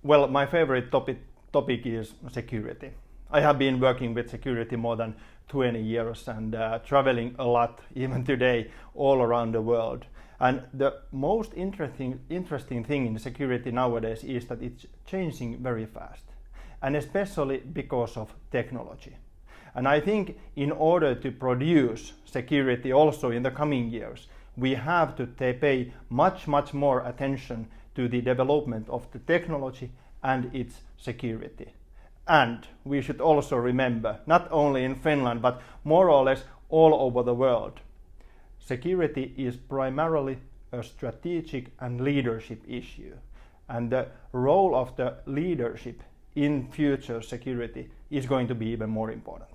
Well, my favorite topic is security. I have been working with security more than 20 years and traveling a lot, even today, all around the world. And the most interesting thing in security nowadays is that it's changing very fast, and especially because of technology. And I think in order to produce security also in the coming years, we have to pay much more attention to the development of the technology and its security. And we should also remember, not only in Finland, but more or less all over the world, security is primarily a strategic and leadership issue. And the role of the leadership in future security is going to be even more important.